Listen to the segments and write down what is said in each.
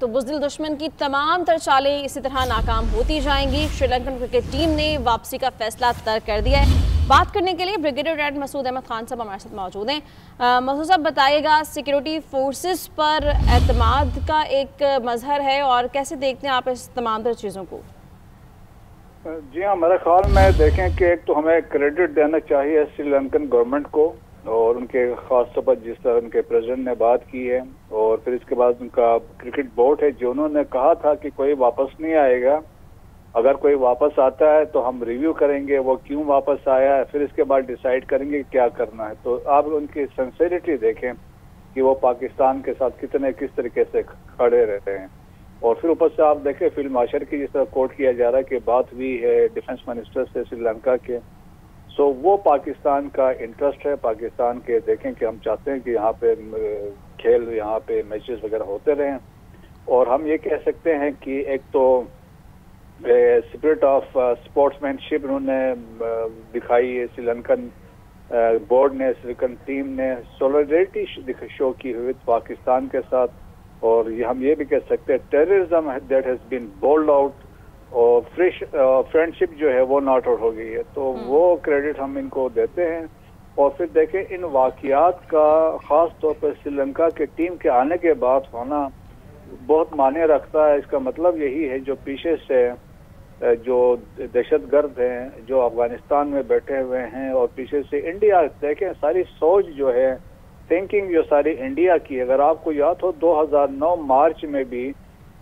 تو بزدل دشمن کی تمام تر چالیں اسی طرح ناکام ہوتی جائیں گی۔ شری لنکن کرکٹ ٹیم نے واپسی کا فیصلہ ترک کر دیا ہے۔ بات کرنے کے لیے بریگیڈیئر جنرل مسعود احمد خان صاحب ہمارے ساتھ موجود ہیں۔ مسعود صاحب بتائیے گا، سیکیورٹی فورسز پر اعتماد کا ایک مظہر ہے اور کیسے دیکھتے ہیں آپ اس تمام تر چیزوں کو؟ جی ہاں، میرے خیال میں دیکھیں کہ ایک تو ہمیں کریڈٹ دینا چاہیے سری لنکن گورنمنٹ کو، اور ان کے خاص طور پر جس طرح ان کے پریزیڈنٹ نے بات کی ہے، اور پھر اس کے بعد ان کا کرکٹ بورڈ ہے جو انہوں نے کہا تھا کہ کوئی واپس نہیں آئے گا، اگر کوئی واپس آتا ہے تو ہم ریویو کریں گے وہ کیوں واپس آیا ہے، پھر اس کے بعد ڈیسائیڈ کریں گے کیا کرنا ہے۔ تو آپ ان کی سنسیریٹی دیکھیں کہ وہ پاکستان کے ساتھ کس طریقے سے کھڑے رہتے ہیں، اور پھر اوپر سے آپ دیکھیں فیلڈ مارشل کی جس طرح کوٹ کیا جا رہا ہے کہ بات ہوئی ہے ڈیفنس منسٹر سے سری لنکا کے، سو وہ پاکستان کا انٹرسٹ ہے، پاکستان کے دیکھیں کہ ہم چاہتے ہیں کہ یہاں پہ کھیل، یہاں پہ میچز وغیرہ ہوتے رہیں، اور ہم یہ کہہ سکتے ہیں کہ ایک تو اسپرٹ آف اسپورٹس مین شپ انہوں نے دکھائی ہے، سری لنکن بورڈ نے، سری لنکن ٹیم نے سولیڈریٹی شو کی ہوئی پاکستان کے ساتھ، اور ہم یہ بھی کہہ سکتے ہیں terrorism that has been bold out, اور فرینڈشپ جو ہے وہ ناٹ آؤٹ ہو گئی ہے، تو وہ کریڈٹ ہم ان کو دیتے ہیں۔ اور پھر دیکھیں ان واقعات کا خاص طور پر سری لنکا کے ٹیم کے آنے کے بعد ہونا بہت معنی رکھتا ہے۔ اس کا مطلب یہی ہے جو پیچھے سے جو دہشت گرد ہیں جو افغانستان میں بیٹھے ہوئے ہیں، اور پیچھے سے انڈیا، دیکھیں ساری سوچ جو ہے، تھنکنگ جو ساری انڈیا کی، اگر آپ کو یاد ہو 2009 مارچ میں بھی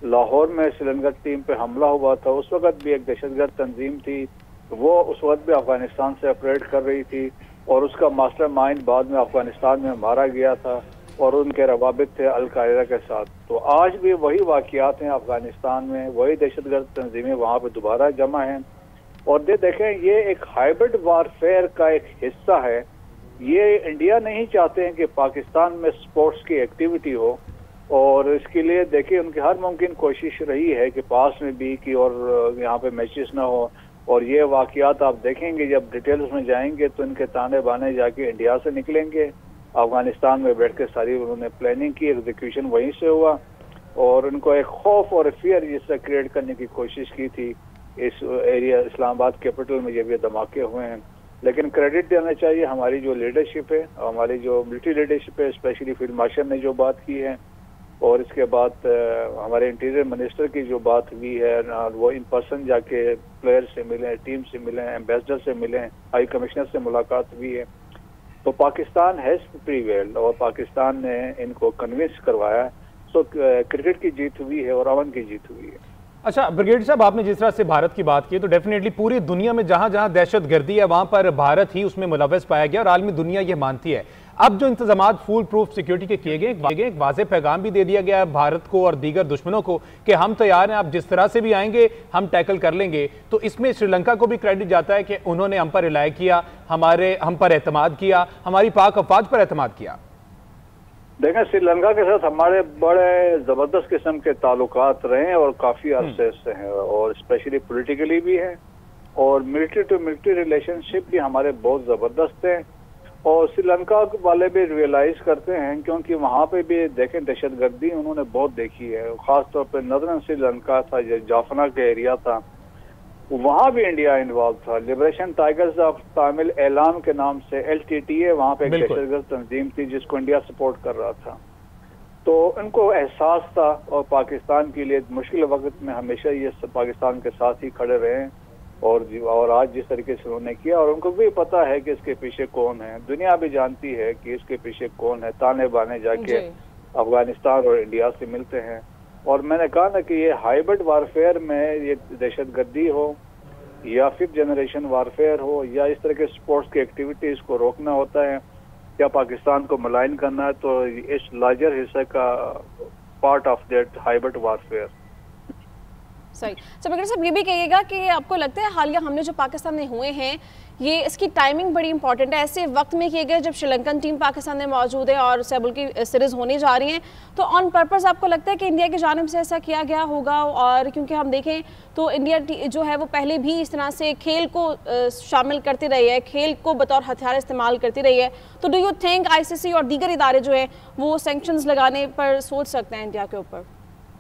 لاہور میں سری لنکا ٹیم پہ حملہ ہوا تھا، اس وقت بھی ایک دہشت گرد تنظیم تھی، وہ اس وقت بھی افغانستان سے آپریٹ کر رہی تھی، اور اس کا ماسٹر مائنڈ بعد میں افغانستان میں مارا گیا تھا، اور ان کے روابط تھے القاعدہ کے ساتھ۔ تو آج بھی وہی واقعات ہیں افغانستان میں، وہی دہشت گرد تنظیمیں وہاں پہ دوبارہ جمع ہیں، اور دیکھیں یہ ایک ہائبرڈ وارفیئر کا ایک حصہ ہے۔ یہ انڈیا نہیں چاہتے ہیں کہ پاکستان میں سپورٹس کی ایکٹیویٹی ہو، اور اس کے لیے دیکھیں ان کی ہر ممکن کوشش رہی ہے کہ پاس میں بھی کہ اور یہاں پہ میچز نہ ہو، اور یہ واقعات آپ دیکھیں گے جب ڈیٹیلز میں جائیں گے تو ان کے تانے بانے جا کے انڈیا سے نکلیں گے، افغانستان میں بیٹھ کے ساری انہوں نے پلاننگ کی، ایگزیکیوشن وہیں سے ہوا، اور ان کو ایک خوف اور فیئر جس سے کریٹ کرنے کی کوشش کی تھی اس ایریا اسلام آباد کیپٹل میں جب یہ دھماکے ہوئے ہیں۔ لیکن کریڈٹ دینا چاہیے ہماری جو لیڈرشپ ہے، ہماری جو ملٹری لیڈرشپ ہے، اسپیشلی فیلڈ مارشل نے جو بات کی ہے، اور اس کے بعد ہمارے انٹیریئر منسٹر کی جو بات ہوئی ہے، وہ ان پرسن جا کے پلیئر سے ملیں، ٹیم سے ملیں، ایمبیسڈر سے ملیں، ہائی کمشنر سے ملاقات ہوئی ہے، تو پاکستان ہیز پریویلڈ، اور پاکستان نے ان کو کنونس کروایا، سو کرکٹ کی جیت ہوئی ہے اور امن کی جیت ہوئی ہے۔ اچھا بریگیڈیئر صاحب، آپ نے جس طرح سے بھارت کی بات کی تو ڈیفینیٹلی پوری دنیا میں جہاں جہاں دہشت گردی ہے وہاں پر بھارت ہی اس میں ملوث پایا گیا، اور عالمی دنیا یہ مانتی ہے۔ اب جو انتظامات فول پروف سیکیورٹی کے کیے گئے، ایک واضح پیغام بھی دے دیا گیا ہے بھارت کو اور دیگر دشمنوں کو کہ ہم تیار ہیں، آپ جس طرح سے بھی آئیں گے ہم ٹیکل کر لیں گے۔ تو اس میں سری لنکا کو بھی کریڈٹ جاتا ہے کہ انہوں نے ہم پر ریلائی کیا، ہم پر اعتماد کیا، ہماری پاک افواج پر اعتماد کیا۔ دیکھیں سری لنکا کے ساتھ ہمارے بڑے زبردست قسم کے تعلقات رہے ہیں، اور کافی عرصے سے ہیں، اور اسپیشلی پولیٹیکلی بھی ہیں، اور ملٹری ٹو ملٹری ریلیشن شپ بھی ہمارے بہت زبردست ہیں، اور سری لنکا والے بھی ریئلائز کرتے ہیں کیونکہ وہاں پہ بھی دیکھیں دہشت گردی انہوں نے بہت دیکھی ہے، خاص طور پہ نردرن سری لنکا تھا، جافنا کا ایریا تھا، وہاں بھی انڈیا انوالو تھا۔ لبریشن ٹائیگرز آف تامل اعلان کے نام سے LTTA وہاں پہ ایک دہشت گرد تنظیم تھی جس کو انڈیا سپورٹ کر رہا تھا، تو ان کو احساس تھا، اور پاکستان کے لیے مشکل وقت میں ہمیشہ یہ پاکستان کے ساتھ ہی کھڑے رہے، اور آج جس طریقے سے انہوں نے کیا، اور ان کو بھی پتا ہے کہ اس کے پیچھے کون ہے، دنیا بھی جانتی ہے کہ اس کے پیچھے کون ہے، تانے بانے جا کے افغانستان اور انڈیا سے ملتے ہیں۔ اور میں نے کہا نا کہ یہ ہائبرڈ وارفیئر میں یہ دہشت گردی ہو یا ففتھ جنریشن وارفیئر ہو یا اس طرح کے سپورٹس کی ایکٹیویٹیز کو روکنا ہوتا ہے یا پاکستان کو ملائن کرنا ہے، تو اس لارجر حصے کا part of that hybrid warfare. صحیح بریگیڈیئر صاحب، یہ بھی کہیے گا کہ آپ کو لگتا ہے حالیہ حملے جو پاکستان میں ہوئے ہیں یہ اس کی ٹائمنگ بڑی امپورٹنٹ ہے، ایسے وقت میں کیے گئے جب شری لنکن ٹیم پاکستان میں موجود ہے اور سیبل کی سیریز ہونے جا رہی ہیں، تو آن پرپز آپ کو لگتا ہے کہ انڈیا کی جانب سے ایسا کیا گیا ہوگا؟ اور کیونکہ ہم دیکھیں تو انڈیا جو ہے وہ پہلے بھی اس طرح سے کھیل کو شامل کرتی رہی ہے، کھیل کو بطور ہتھیار استعمال کرتی رہی ہے، تو ڈو یو تھنک ICC اور دیگر ادارے جو ہیں وہ سینکشنز لگانے پر سوچ سکتے ہیں انڈیا کے اوپر؟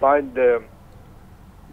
5